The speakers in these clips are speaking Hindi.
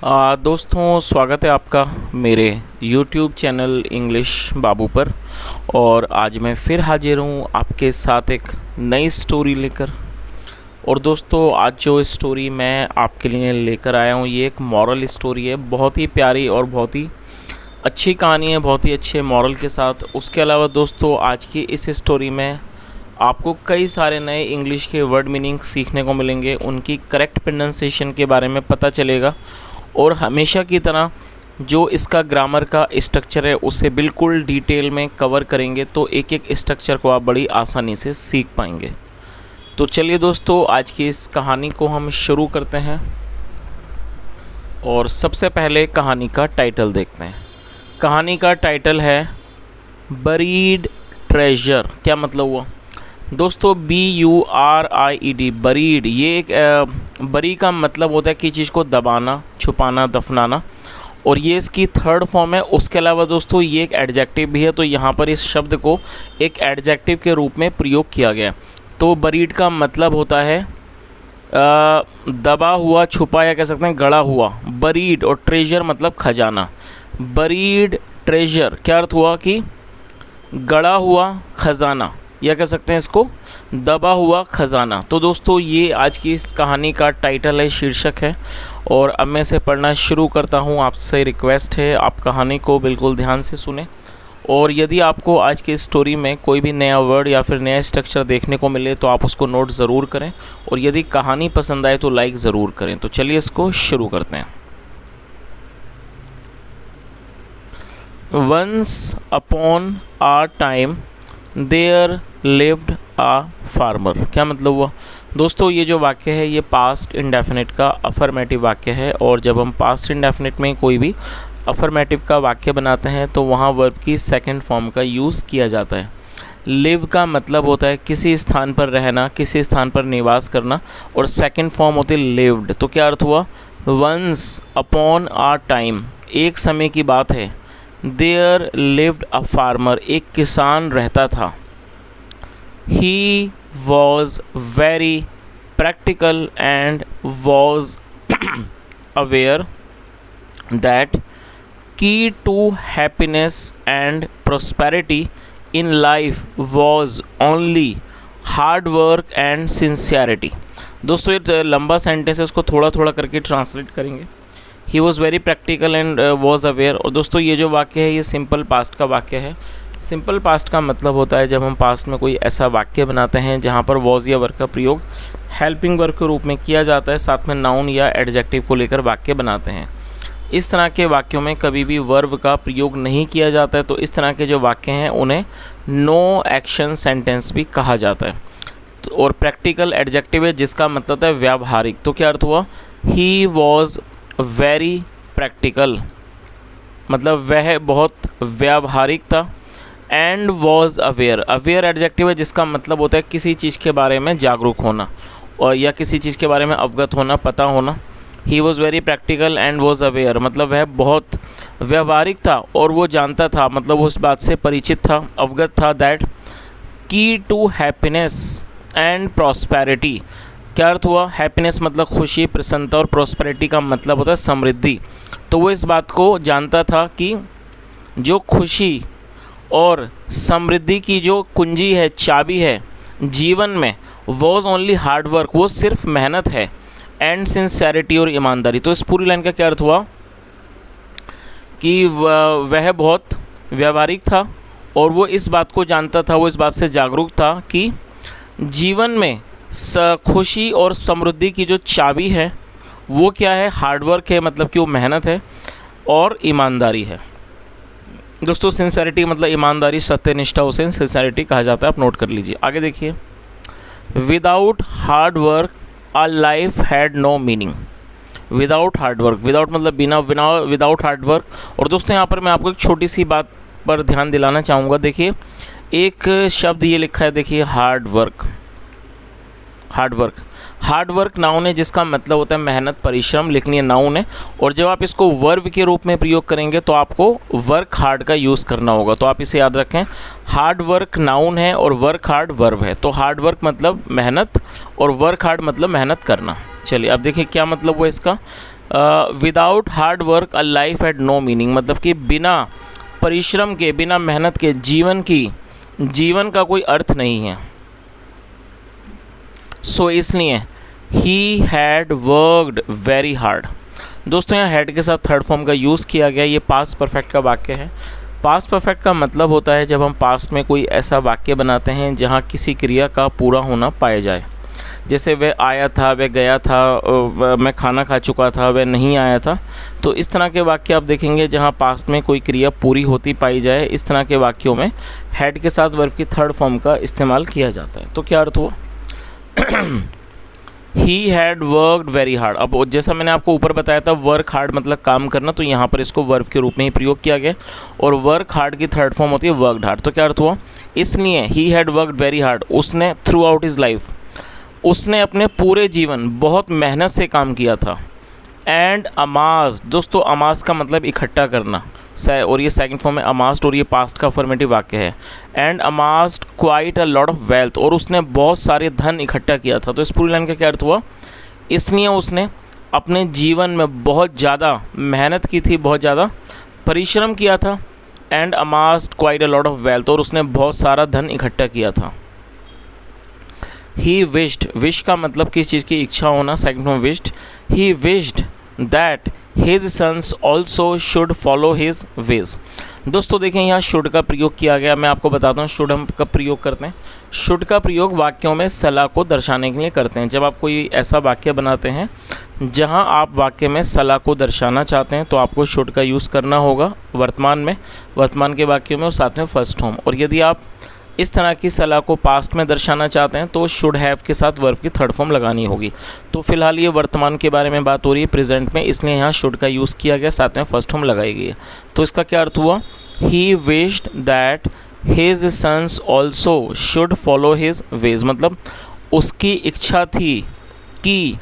दोस्तों स्वागत है आपका मेरे YouTube चैनल इंग्लिश बाबू पर। और आज मैं फिर हाजिर हूँ आपके साथ एक नई स्टोरी लेकर। और दोस्तों आज जो स्टोरी मैं आपके लिए लेकर आया हूँ ये एक मॉरल स्टोरी है। बहुत ही प्यारी और बहुत ही अच्छी कहानी है, बहुत ही अच्छे मॉरल के साथ। उसके अलावा दोस्तों आज की इस स्टोरी में आपको कई सारे नए इंग्लिश के वर्ड मीनिंग सीखने को मिलेंगे, उनकी करेक्ट प्रोनाउंसिएशन के बारे में पता चलेगा और हमेशा की तरह जो इसका ग्रामर का स्ट्रक्चर है उसे बिल्कुल डिटेल में कवर करेंगे, तो एक एक स्ट्रक्चर को आप बड़ी आसानी से सीख पाएंगे। तो चलिए दोस्तों आज की इस कहानी को हम शुरू करते हैं और सबसे पहले कहानी का टाइटल देखते हैं। कहानी का टाइटल है बरीड ट्रेजर। क्या मतलब हुआ दोस्तों? BURIED, buried. ये एक बरी का मतलब होता है कि चीज़ को दबाना, छुपाना, दफनाना, और ये इसकी थर्ड फॉर्म है। उसके अलावा दोस्तों ये एक एडजेक्टिव भी है, तो यहाँ पर इस शब्द को एक एडजेक्टिव के रूप में प्रयोग किया गया। तो बरीड का मतलब होता है दबा हुआ, छुपा, या कह सकते हैं गड़ा हुआ। बरीड और ट्रेजर मतलब खजाना। बरीड ट्रेजर क्या अर्थ हुआ कि गड़ा हुआ खजाना, या कह सकते हैं इसको दबा हुआ खजाना। तो दोस्तों ये आज की इस कहानी का टाइटल है, शीर्षक है। और अब मैं इसे पढ़ना शुरू करता हूँ। आपसे रिक्वेस्ट है आप कहानी को बिल्कुल ध्यान से सुने, और यदि आपको आज की स्टोरी में कोई भी नया वर्ड या फिर नया स्ट्रक्चर देखने को मिले तो आप उसको नोट ज़रूर करें, और यदि कहानी पसंद आए तो लाइक ज़रूर करें। तो चलिए इसको शुरू करते हैं। Once upon a time there lived a farmer. क्या मतलब हुआ दोस्तों? ये जो वाक्य है ये पास्ट इंडेफिनिट का अफर्मेटिव वाक्य है, और जब हम पास्ट इंडेफिनिट में कोई भी अफर्मेटिव का वाक्य बनाते हैं तो वहाँ वर्ब की सेकंड फॉर्म का यूज़ किया जाता है। लिव का मतलब होता है किसी स्थान पर रहना, किसी स्थान पर निवास करना, और सेकंड फॉर्म होती है लिव्ड। तो क्या अर्थ हुआ? वंस अपॉन आ टाइम, एक समय की बात है। देयर लिव्ड अ फार्मर, एक किसान रहता था। He was very practical and was aware that key to happiness and prosperity in life was only hard work and sincerity. दोस्तों ये लंबा सेंटेंस है, इसको थोड़ा थोड़ा करके ट्रांसलेट करेंगे। He was very practical and was aware. और दोस्तों ये जो वाक्य है ये सिंपल पास्ट का वाक्य है। सिंपल पास्ट का मतलब होता है जब हम पास्ट में कोई ऐसा वाक्य बनाते हैं जहाँ पर वॉज या वर्ब का प्रयोग हेल्पिंग वर्ब के रूप में किया जाता है, साथ में नाउन या एडजेक्टिव को लेकर वाक्य बनाते हैं। इस तरह के वाक्यों में कभी भी वर्ब का प्रयोग नहीं किया जाता है, तो इस तरह के जो वाक्य हैं उन्हें नो एक्शन सेंटेंस भी कहा जाता है। तो और प्रैक्टिकल एडजेक्टिव है जिसका मतलब होता है व्यावहारिक। तो क्या अर्थ हुआ? ही वॉज वेरी प्रैक्टिकल, मतलब वह बहुत व्यावहारिक था। And was aware, aware adjective है जिसका मतलब होता है किसी चीज़ के बारे में जागरूक होना और या किसी चीज़ के बारे में अवगत होना, पता होना। ही was very practical and was aware मतलब वह बहुत व्यावहारिक था और वो जानता था, मतलब वो उस बात से परिचित था, अवगत था। That key to happiness and prosperity, क्या अर्थ हुआ? हैप्पीनेस मतलब खुशी, प्रसन्नता, और प्रॉस्पेरिटी का मतलब होता है समृद्धि। तो वो इस बात को जानता था कि जो खुशी और समृद्धि की जो कुंजी है, चाबी है जीवन में, वॉज ओनली हार्ड वर्क, वो सिर्फ मेहनत है, एंड सिंसियरिटी, और ईमानदारी। तो इस पूरी लाइन का क्या अर्थ हुआ कि वह बहुत व्यावहारिक था और वो इस बात को जानता था, वो इस बात से जागरूक था कि जीवन में खुशी और समृद्धि की जो चाबी है वो क्या है? हार्ड वर्क है, मतलब कि वो मेहनत है, और ईमानदारी है। दोस्तों सिंसियरिटी मतलब ईमानदारी, सत्यनिष्ठा, उसे सिंसियरिटी कहा जाता है। आप नोट कर लीजिए। आगे देखिए, without hard work a life had no meaning. Without hard work, without मतलब बिना, विदाउट हार्ड वर्क। और दोस्तों यहाँ पर मैं आपको एक छोटी सी बात पर ध्यान दिलाना चाहूँगा। देखिए एक शब्द ये लिखा है, देखिए hard work. Hard work, hard work noun है जिसका मतलब होता है मेहनत, परिश्रम, लेकिन ये नाउन है। और जब आप इसको वर्ब के रूप में प्रयोग करेंगे तो आपको वर्क हार्ड का यूज़ करना होगा। तो आप इसे याद रखें, हार्ड वर्क नाउन है और वर्क हार्ड वर्ब है। तो हार्ड वर्क मतलब मेहनत और वर्क हार्ड मतलब मेहनत करना। चलिए अब देखिए क्या मतलब हुआ इसका। Without hard work a life had no meaning, मतलब कि बिना परिश्रम के, बिना मेहनत के जीवन का कोई अर्थ नहीं है। सो इसलिए he had worked very hard. दोस्तों यहाँ हैड के साथ थर्ड फॉर्म का यूज़ किया गया। ये पास्ट परफेक्ट का वाक्य है। पास्ट परफेक्ट का मतलब होता है जब हम पास्ट में कोई ऐसा वाक्य बनाते हैं जहाँ किसी क्रिया का पूरा होना पाया जाए। जैसे वह आया था, वह गया था, मैं खाना खा चुका था, वह नहीं आया था। तो इस तरह के वाक्य आप देखेंगे जहाँ पास्ट में कोई क्रिया पूरी होती पाई जाए, इस तरह के वाक्यों में हैड के साथ वर्ब की थर्ड फॉर्म का इस्तेमाल किया जाता है। तो क्या अर्थ हुआ? He had worked very hard. अब जैसा मैंने आपको ऊपर बताया था वर्क हार्ड मतलब काम करना, तो यहाँ पर इसको वर्ब के रूप में ही प्रयोग किया गया और वर्क हार्ड की थर्ड फॉर्म होती है वर्कड हार्ड। तो क्या अर्थ हुआ? इसलिए he had worked very hard, उसने थ्रू आउट हिज लाइफ, उसने अपने पूरे जीवन बहुत मेहनत से काम किया था। एंड अमास्ड, दोस्तों अमास का मतलब इकट्ठा करना, और ये सेकंड फॉर्म है अमास्ड और ये पास्ट का अफर्मेटिव वाक्य है। And amassed quite a lot of wealth, और उसने बहुत सारे धन इकट्ठा किया था। तो इस पूरी लाइन का क्या अर्थ हुआ? इसलिए उसने अपने जीवन में बहुत ज़्यादा मेहनत की थी, बहुत ज़्यादा परिश्रम किया था। And amassed quite a lot of wealth, और उसने बहुत सारा धन इकट्ठा किया था। ही विश्ड, विश का मतलब किस चीज़ की इच्छा होना, second form wished. He wished that his sons also should follow his ways. दोस्तों देखें यहाँ शुड का प्रयोग किया गया। मैं आपको बताता हूँ शुड हम कब प्रयोग करते हैं। शुड का प्रयोग वाक्यों में सलाह को दर्शाने के लिए करते हैं। जब आप कोई ऐसा वाक्य बनाते हैं जहाँ आप वाक्य में सलाह को दर्शाना चाहते हैं तो आपको शुड का यूज़ करना होगा वर्तमान के वाक्यों में और साथ में फर्स्ट फॉर्म। और यदि आप इस तरह की सलाह को पास्ट में दर्शाना चाहते हैं तो शुड हैव के साथ वर्ब की थर्ड फॉर्म लगानी होगी। तो फिलहाल ये वर्तमान के बारे में बात हो रही है प्रेजेंट में, इसलिए यहाँ शुड का यूज़ किया गया, साथ में फर्स्ट फॉर्म लगाई गई है। तो इसका क्या अर्थ हुआ? He wished that his sons also should follow his ways, मतलब उसकी इच्छा थी कि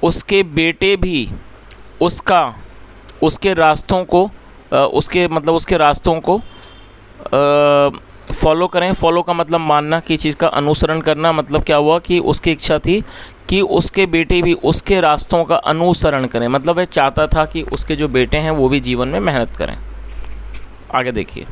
उसके बेटे भी उसके रास्तों को फॉलो करें। फॉलो का मतलब मानना, की चीज़ का अनुसरण करना। मतलब क्या हुआ कि उसकी इच्छा थी कि उसके बेटे भी उसके रास्तों का अनुसरण करें, मतलब वह चाहता था कि उसके जो बेटे हैं वो भी जीवन में मेहनत करें। आगे देखिए,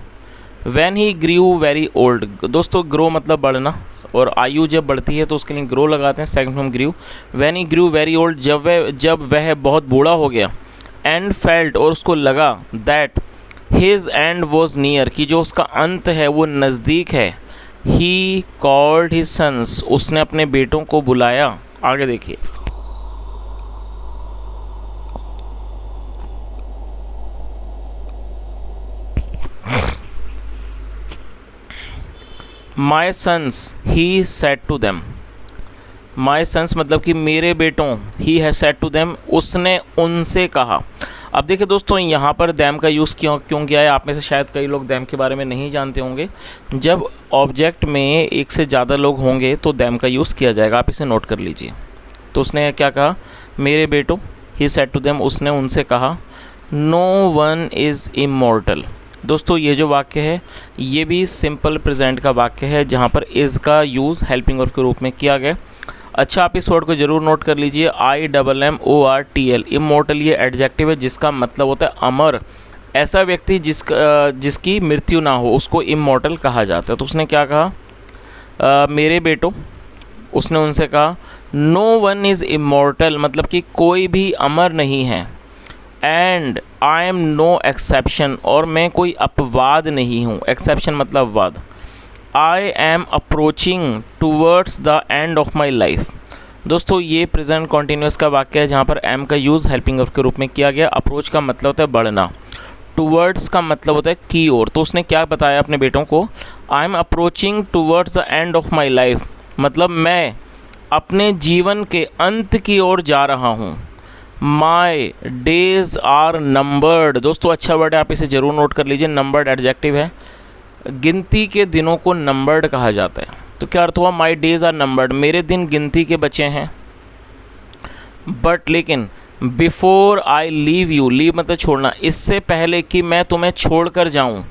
when he grew very old. दोस्तों ग्रो मतलब बढ़ना, और आयु जब बढ़ती है तो उसके लिए ग्रो लगाते हैं, second form grew. When he grew very old, जब वह बहुत बूढ़ा हो गया। एंड फेल्ट, और उसको लगा, that his and was near, कि जो उसका अंत है वो नज़दीक है। ही कॉल्ड हिज सन्स, उसने अपने बेटों को बुलाया। आगे देखिए, my sons he said to them. My sons मतलब कि मेरे बेटों, he has said to them, उसने उनसे कहा। अब देखिए दोस्तों यहाँ पर दैम का यूज़ क्यों किया है? आप में से शायद कई लोग दैम के बारे में नहीं जानते होंगे। जब ऑब्जेक्ट में एक से ज़्यादा लोग होंगे तो दैम का यूज़ किया जाएगा, आप इसे नोट कर लीजिए। तो उसने क्या कहा? मेरे बेटों, ही सेड टू देम, उसने उनसे कहा। No one is immortal. दोस्तों ये जो वाक्य है ये भी सिंपल प्रेजेंट का वाक्य है जहाँ पर इज़ का यूज़ हेल्पिंग वर्ब के रूप में किया गया। अच्छा, आप इस वर्ड को ज़रूर नोट कर लीजिए, IMMORTL। इमॉर्टल ये एडजेक्टिव है जिसका मतलब होता है अमर। ऐसा व्यक्ति जिसकी मृत्यु ना हो उसको इमॉर्टल कहा जाता है। तो उसने क्या कहा? मेरे बेटों, उसने उनसे कहा। नो वन इज़ इमॉर्टल मतलब कि कोई भी अमर नहीं है। And I am no exception, और मैं कोई अपवाद नहीं हूँ। एक्सेप्शन मतलब अपवाद। I am approaching towards the end of my life. दोस्तों ये प्रेजेंट कॉन्टीन्यूस का वाक्य है जहाँ पर एम का यूज़ हेल्पिंग वर्ब के रूप में किया गया। अप्रोच का मतलब होता है बढ़ना, टूवर्ड्स का मतलब होता है की ओर। तो उसने क्या बताया अपने बेटों को? आई am approaching towards the end of my life, मतलब मैं अपने जीवन के अंत की ओर जा रहा हूँ। My days are numbered. दोस्तों अच्छा वर्ड है, आप इसे ज़रूर नोट कर लीजिए। नंबर्ड एडजेक्टिव है, गिनती के दिनों को नंबर्ड कहा जाता है। तो क्या अर्थ हुआ? माई डेज आर नंबर्ड, मेरे दिन गिनती के बचे हैं। बट लेकिन before I leave you, leave मतलब छोड़ना, इससे पहले कि मैं तुम्हें छोड़ कर जाऊँ,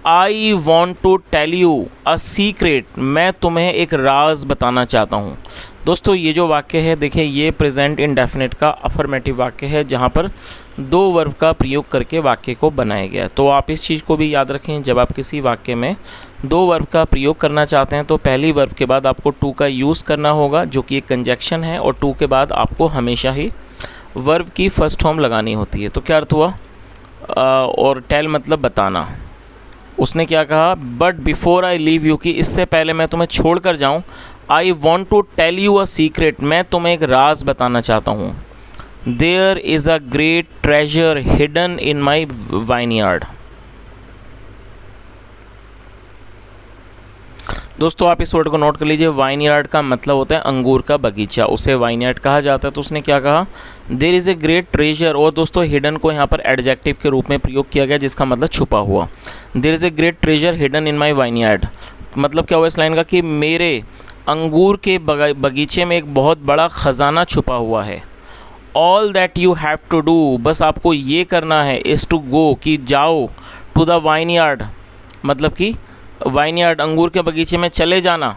I want to tell you a secret, मैं तुम्हें एक राज बताना चाहता हूँ। दोस्तों ये जो वाक्य है देखिए, ये प्रेजेंट इंडेफिनिट का अफर्मेटिव वाक्य है जहाँ पर दो वर्ब का प्रयोग करके वाक्य को बनाया गया। तो आप इस चीज़ को भी याद रखें, जब आप किसी वाक्य में दो वर्ब का प्रयोग करना चाहते हैं तो पहली वर्ब के बाद आपको टू का यूज़ करना होगा, जो कि एक कंजक्शन है, और टू के बाद आपको हमेशा ही वर्ब की फर्स्ट फॉर्म लगानी होती है। तो क्या अर्थ हुआ? और टेल मतलब बताना। उसने क्या कहा? But before I leave you, कि इससे पहले मैं तुम्हें छोड़ कर जाऊँ, I want to tell you a secret, मैं तुम्हें एक राज बताना चाहता हूँ। There is a great treasure hidden in my vineyard. दोस्तों आप इस वर्ड को नोट कर लीजिए। वाइनयार्ड का मतलब होता है अंगूर का बगीचा, उसे वाइनयार्ड कहा जाता है। तो उसने क्या कहा? There is a great treasure, और दोस्तों हिडन को यहाँ पर एडजेक्टिव के रूप में प्रयोग किया गया जिसका मतलब छुपा हुआ। There is a great treasure hidden in my vineyard, मतलब क्या हुआ इस लाइन का? कि मेरे अंगूर के बगीचे में एक बहुत बड़ा ख़जाना छुपा हुआ है। All that you have to do, बस आपको ये करना है, इज़ टू गो, कि जाओ, टू द वाइनयार्ड, मतलब कि वाइनयार्ड अंगूर के बगीचे में चले जाना,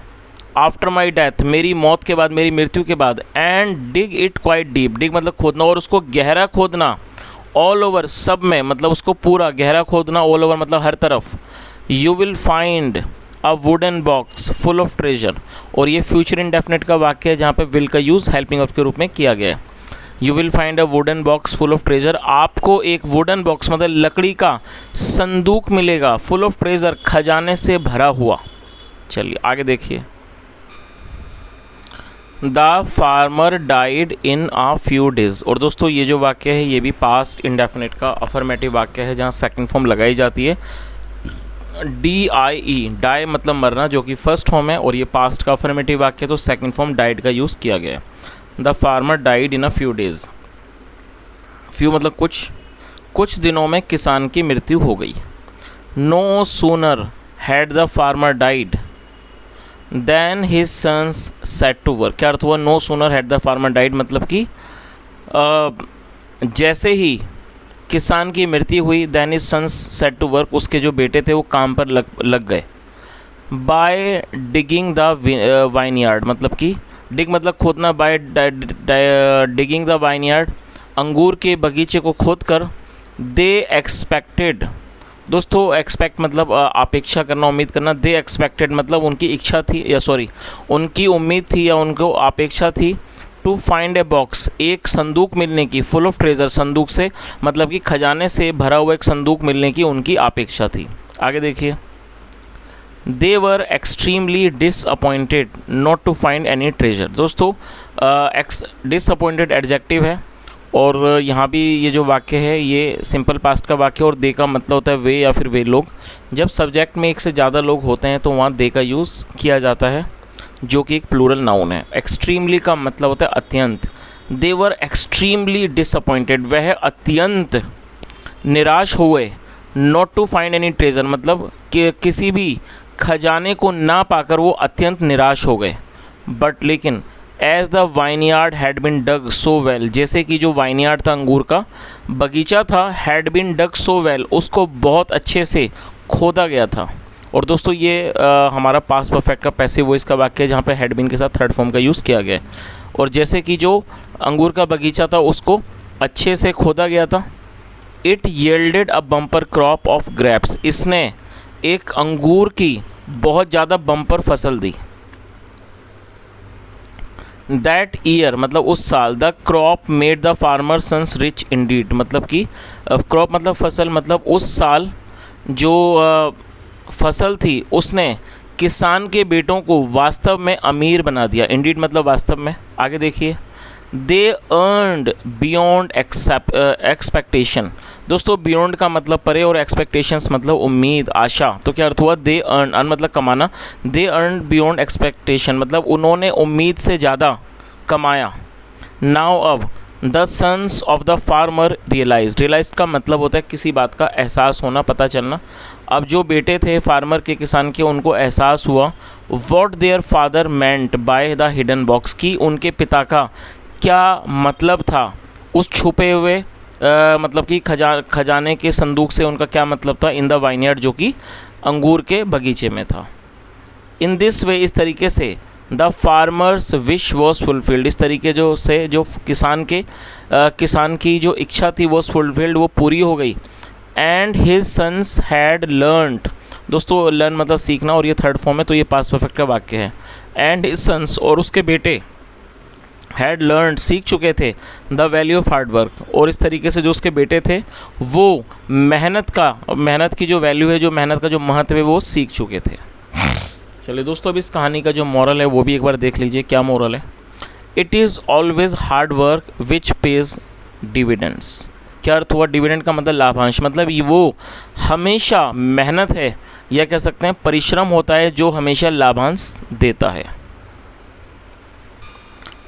आफ्टर माई डेथ, मेरी मौत के बाद, मेरी मृत्यु के बाद, and dig it quite deep, dig मतलब खोदना, और उसको गहरा खोदना, ऑल ओवर सब में मतलब उसको पूरा गहरा खोदना, ऑल ओवर मतलब हर तरफ। You will find a wooden box full of treasure, और ये फ्यूचर इंडेफिनिट का वाक्य है जहाँ पे विल का यूज़ हेल्पिंग ऑफ के रूप में किया गया है। You will find a wooden box full of treasure, आपको एक वुडन बॉक्स मतलब लकड़ी का संदूक मिलेगा, फुल ऑफ ट्रेजर खजाने से भरा हुआ। चलिए आगे देखिए। The farmer died in a few days, और दोस्तों ये जो वाक्य है ये भी पास्ट इंडेफिनिट का अफर्मेटिव वाक्य है जहाँ सेकंड फॉर्म लगाई जाती है। DIE, डाई मतलब मरना, जो कि फर्स्ट फॉर्म है, और ये पास्ट का अफर्मेटिव वाक्य है तो सेकंड फॉर्म डाइड का यूज़ किया गया है। The farmer died in a few days, few मतलब कुछ दिनों में किसान की मृत्यु हो गई। No sooner had the farmer died then his sons set to work, क्या अर्थ हुआ? No sooner had the farmer died मतलब कि जैसे ही किसान की मृत्यु हुई, then his sons set to work, उसके जो बेटे थे वो काम पर लग गए। बाय डिगिंग द वाइनयार्ड, मतलब कि डिग मतलब खोदना, बाय डिगिंग द वाइनयार्ड, अंगूर के बगीचे को खोद कर। दे एक्सपेक्टेड, दोस्तों एक्सपेक्ट मतलब अपेक्षा करना, उम्मीद करना। दे एक्सपेक्टेड मतलब उनकी इच्छा थी, या सॉरी उनकी उम्मीद थी या उनको अपेक्षा थी। टू फाइंड ए बॉक्स, एक संदूक मिलने की, फुल ऑफ ट्रेजर, संदूक से मतलब कि खजाने से भरा हुआ एक संदूक मिलने की उनकी अपेक्षा थी। आगे देखिए। They were extremely disappointed not to find any treasure, दोस्तों डिसअपॉइंटेड एडजेक्टिव है, और यहाँ भी ये जो वाक्य है ये सिंपल पास्ट का वाक्य, और दे का मतलब होता है वे या फिर वे लोग। जब सब्जेक्ट में एक से ज़्यादा लोग होते हैं तो वहाँ दे का यूज़ किया जाता है, जो कि एक प्लूरल नाउन है। एक्सट्रीमली का मतलब होता है अत्यंत। दे वर एक्सट्रीमली डिसअपॉइंटेड, वह अत्यंत निराश हुए। Not to find any treasure मतलब कि किसी भी खजाने को ना पाकर वो अत्यंत निराश हो गए। बट लेकिन as the vineyard had been dug so well, जैसे कि जो वाइनयार्ड था अंगूर का बगीचा था, had been dug so well, उसको बहुत अच्छे से खोदा गया था। और दोस्तों ये हमारा पास्ट परफेक्ट का पैसिव वॉइस का वाक्य है जहाँ पे हैड बिन के साथ थर्ड फॉर्म का यूज़ किया गया है। और जैसे कि जो अंगूर का बगीचा था उसको अच्छे से खोदा गया था। It येल्डेड a bumper crop of grapes, इसने एक अंगूर की बहुत ज़्यादा बम्पर फसल दी। दैट ईयर मतलब उस साल। The crop made the farmer sons rich indeed, मतलब कि क्रॉप मतलब फसल, मतलब उस साल जो फसल थी उसने किसान के बेटों को वास्तव में अमीर बना दिया। इंडीड मतलब वास्तव में। आगे देखिए। दे अर्नड बियॉन्ड एक्सपेक्टेशन, दोस्तों बियॉन्ड का मतलब परे और एक्सपेक्टेशंस मतलब उम्मीद, आशा। तो क्या अर्थ हुआ? दे अर्न मतलब कमाना। दे अर्नड बियॉन्ड एक्सपेक्टेशन मतलब उन्होंने उम्मीद से ज़्यादा कमाया। नाउ अब the sons of the farmer realise का मतलब होता है किसी बात का एहसास होना, पता चलना। अब जो बेटे थे फार्मर के, किसान के, उनको एहसास हुआ what their father meant by the hidden box, की उनके पिता का क्या मतलब था उस छुपे हुए मतलब कि खजाने के संदूक से उनका क्या मतलब था। इन द वाइनयार्ड, जो कि अंगूर के बगीचे में था। इन दिस वे, इस तरीके से the farmers wish was fulfilled. इस तरीके से जो किसान की जो इच्छा थी वॉज फुलफिल्ड, वो पूरी हो गई। And his sons had learned, दोस्तों लर्न मतलब सीखना, और ये थर्ड फॉर्म है तो ये पास्ट परफेक्ट का वाक्य है। एंड हिज सन्स, और उसके बेटे, हैड लर्नड सीख चुके थे, the value of hard work, और इस तरीके से जो उसके बेटे थे वो मेहनत की जो वैल्यू है, जो मेहनत का जो महत्व है वो सीख चुके थे। चलिए दोस्तों, अब इस कहानी का जो मॉरल है वो भी एक बार देख लीजिए, क्या मॉरल है। It is always hard work which page dividends. क्या अर्थ हुआ? डिविडेंड का मतलब लाभांश, मतलब वो हमेशा मेहनत है या कह सकते हैं परिश्रम होता है जो हमेशा लाभांश देता है।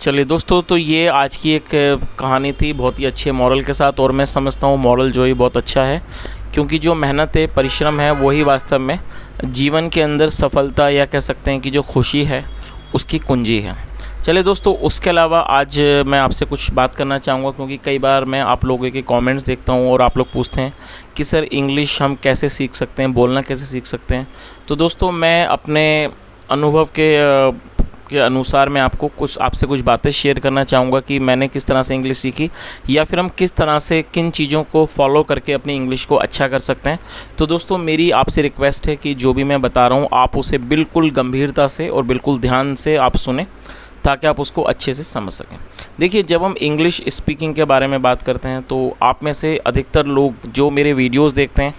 चलिए दोस्तों, तो ये आज की एक कहानी थी बहुत ही अच्छे मॉरल के साथ, और मैं समझता हूँ मॉरल जो है बहुत अच्छा है, क्योंकि जो मेहनत है, परिश्रम है, वही वास्तव में जीवन के अंदर सफलता या कह सकते हैं कि जो खुशी है उसकी कुंजी है। चलिए दोस्तों, उसके अलावा आज मैं आपसे कुछ बात करना चाहूँगा, क्योंकि कई बार मैं आप लोगों के कमेंट्स देखता हूँ और आप लोग पूछते हैं कि सर इंग्लिश हम कैसे सीख सकते हैं, बोलना कैसे सीख सकते हैं। तो दोस्तों, मैं अपने अनुभव के अनुसार मैं आपसे कुछ बातें शेयर करना चाहूँगा कि मैंने किस तरह से इंग्लिश सीखी, या फिर हम किस तरह से किन चीज़ों को फॉलो करके अपनी इंग्लिश को अच्छा कर सकते हैं। तो दोस्तों, मेरी आपसे रिक्वेस्ट है कि जो भी मैं बता रहा हूँ आप उसे बिल्कुल गंभीरता से और बिल्कुल ध्यान से आप सुने, ताकि आप उसको अच्छे से समझ सकें। देखिए, जब हम इंग्लिश स्पीकिंग के बारे में बात करते हैं तो आप में से अधिकतर लोग जो मेरे वीडियोस देखते हैं,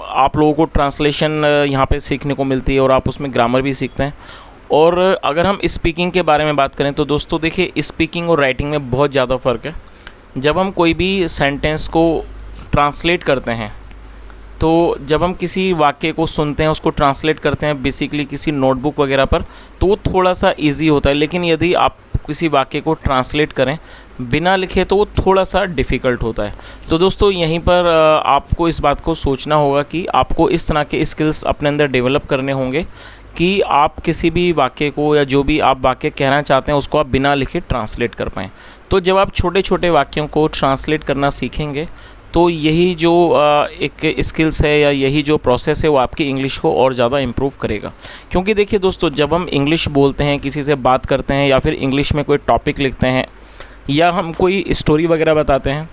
आप लोगों को ट्रांसलेशन यहाँ पे सीखने को मिलती है और आप उसमें ग्रामर भी सीखते हैं। और अगर हम स्पीकिंग के बारे में बात करें तो दोस्तों देखिए, स्पीकिंग और राइटिंग में बहुत ज़्यादा फ़र्क है। जब हम कोई भी सेंटेंस को ट्रांसलेट करते हैं, तो जब हम किसी वाक्य को सुनते हैं, उसको ट्रांसलेट करते हैं बेसिकली किसी नोटबुक वगैरह पर, तो वो थोड़ा सा इजी होता है। लेकिन यदि आप किसी वाक्य को ट्रांसलेट करें बिना लिखे तो वो थोड़ा सा डिफ़िकल्ट होता है। तो दोस्तों, यहीं पर आपको इस बात को सोचना होगा कि आपको इस तरह के स्किल्स अपने अंदर डेवलप करने होंगे कि आप किसी भी वाक्य को या जो भी आप वाक्य कहना चाहते हैं उसको आप बिना लिखे ट्रांसलेट कर पाएँ। तो जब आप छोटे छोटे वाक्यों को ट्रांसलेट करना सीखेंगे तो यही जो एक स्किल्स है या यही जो प्रोसेस है वो आपकी इंग्लिश को और ज़्यादा इम्प्रूव करेगा। क्योंकि देखिए दोस्तों, जब हम इंग्लिश बोलते हैं, किसी से बात करते हैं, या फिर इंग्लिश में कोई टॉपिक लिखते हैं, या हम कोई स्टोरी वगैरह बताते हैं,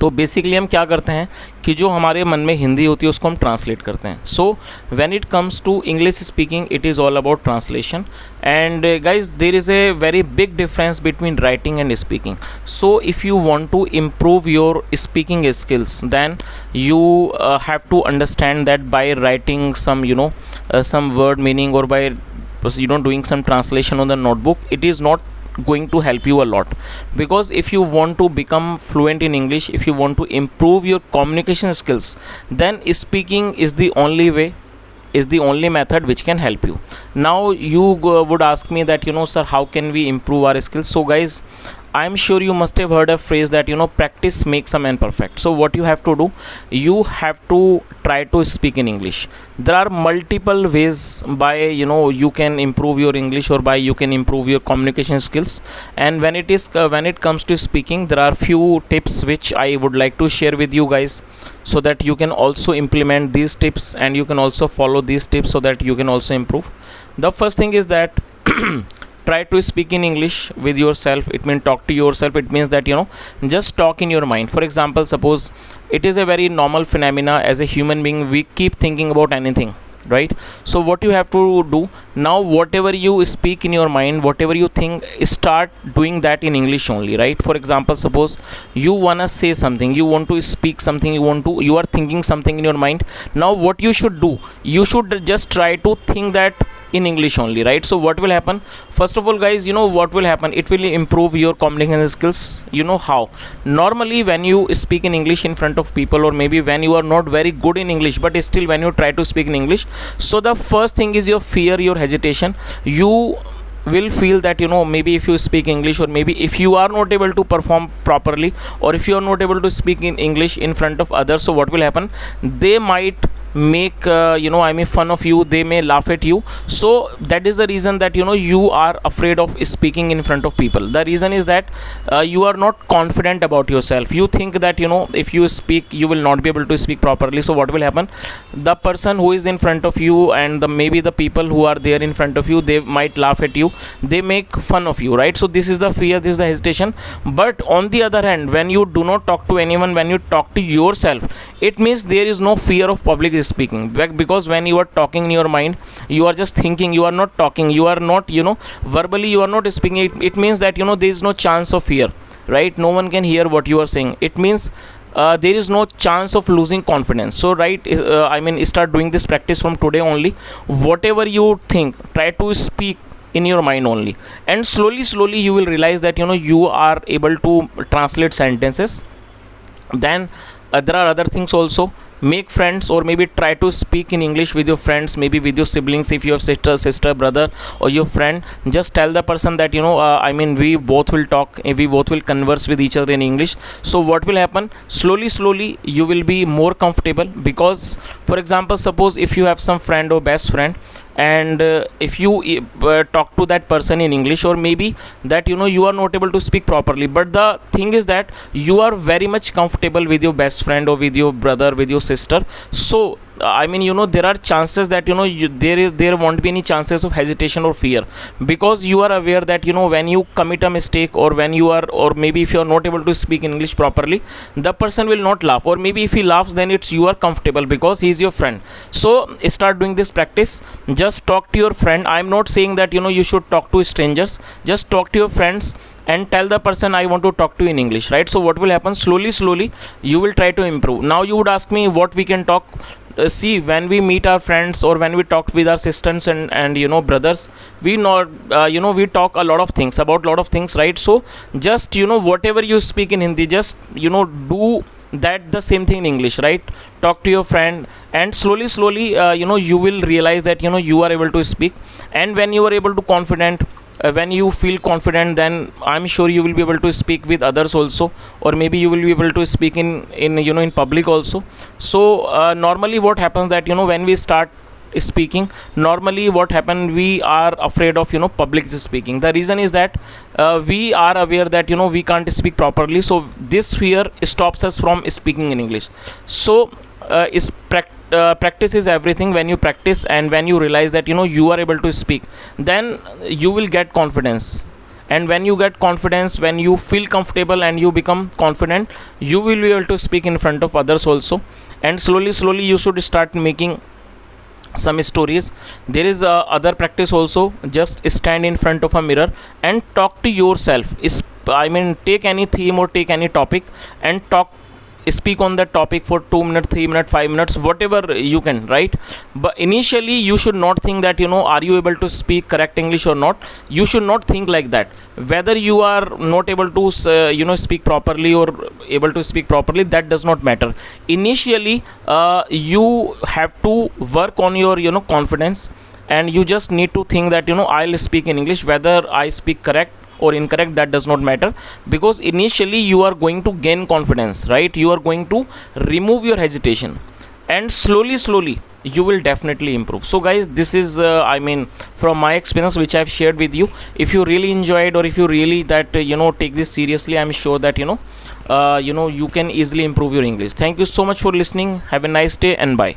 तो बेसिकली हम क्या करते हैं कि जो हमारे मन में हिंदी होती है उसको हम ट्रांसलेट करते हैं। So when it comes to English speaking, it is all about translation. And guys, there is a very big difference between writing and speaking. So if you want to improve your speaking skills, then you have to understand that by writing some some word meaning, or by doing some translation on the notebook, it is not going to help you a lot. Because if you want to become fluent in English, if you want to improve your communication skills, then speaking is the only way, is the only method which can help you. Now you would ask me that sir, how can we improve our skills? So guys, I am sure you must have heard a phrase that practice makes a man perfect. So what you have to do, you have to try to speak in English. There are multiple ways by you can improve your English, or by you can improve your communication skills. And when it comes to speaking, there are few tips which I would like to share with you guys, so that you can also implement these tips and you can also follow these tips so that you can also improve. The first thing is that try to speak in English with yourself. It means talk to yourself. It means that just talk in your mind. For example, suppose it is a very normal phenomena as a human being, we keep thinking about anything, right? So what you have to do now, whatever you speak in your mind, whatever you think, start doing that in English only, right? For example, suppose you wanna say something, you want to speak something, you are thinking something in your mind. Now what you should do, you should just try to think that in English only, right? So what will happen? First of all guys, what will happen, it will improve your communication skills. How? Normally when you speak in English in front of people, or maybe when you are not very good in English, but still when you try to speak in English, so the first thing is your fear, your hesitation. You will feel that maybe if you speak English, or maybe if you are not able to perform properly, or if you are not able to speak in English in front of others, so what will happen, they might make fun of you, they may laugh at you. So that is the reason that you are afraid of speaking in front of people. The reason is that you are not confident about yourself. You think that if you speak, you will not be able to speak properly. So what will happen? The person who is in front of you, and maybe the people who are there in front of you, they might laugh at you, they make fun of you, right? So this is the fear, this is the hesitation. But on the other hand, when you do not talk to anyone, when you talk to yourself, it means there is no fear of public speaking. Because when you are talking in your mind, you are just thinking, you are not talking, you are not verbally you are not speaking. It means that there is no chance of fear, right? No one can hear what you are saying. It means there is no chance of losing confidence. So right, start doing this practice from today only. Whatever you think, try to speak in your mind only, and slowly you will realize that you are able to translate sentences. Then there are other things also. Make friends, or maybe try to speak in English with your friends, maybe with your siblings. If you have sister, brother, or your friend, just tell the person that we both will talk, we both will converse with each other in English. So what will happen? Slowly you will be more comfortable. Because for example, suppose if you have some friend or best friend, and if you talk to that person in English, or maybe that you are not able to speak properly, but the thing is that you are very much comfortable with your best friend, or with your brother, with your sister. So there are chances that there won't be any chances of hesitation or fear, because you are aware that when you commit a mistake, or when you are, or maybe if you are not able to speak English properly, the person will not laugh, or maybe if he laughs, then it's you are comfortable because he is your friend. So start doing this practice. Just talk to your friend. I'm not saying that you should talk to strangers. Just talk to your friends and tell the person, I want to talk to you in English, right? So what will happen? Slowly you will try to improve. Now you would ask me what we can talk. See, when we meet our friends, or when we talk with our sisters and brothers, we know we talk a lot of things, about lot of things, right? So just whatever you speak in Hindi, just do that the same thing in English, right? Talk to your friend, and slowly you will realize that you are able to speak. And when you are able to confident, when you feel confident, then I'm sure you will be able to speak with others also, or maybe you will be able to speak in public also. So normally what happens that when we start speaking, normally what happen, we are afraid of public speaking. The reason is that we are aware that we can't speak properly. So this fear stops us from speaking in English. So practice is everything. When you practice, and when you realize that you are able to speak, then you will get confidence. And when you get confidence, when you feel comfortable and you become confident, you will be able to speak in front of others also. And slowly you should start making some stories. There is other practice also. Just stand in front of a mirror and talk to yourself. Take any theme or take any topic and speak on that topic for 2 minutes, 3 minutes, 5 minutes, whatever you can, right? But initially you should not think that are you able to speak correct English or not. You should not think like that. Whether you are not able to speak properly or able to speak properly, that does not matter. Initially you have to work on your confidence, and you just need to think that I'll speak in English. Whether I speak correct or incorrect, that does not matter, because initially you are going to gain confidence, right? You are going to remove your hesitation, and slowly you will definitely improve. So guys, this is from my experience which I have shared with you. If you really enjoyed, or if you really that take this seriously, I'm sure that you can easily improve your English. Thank you so much for listening. Have a nice day, and bye.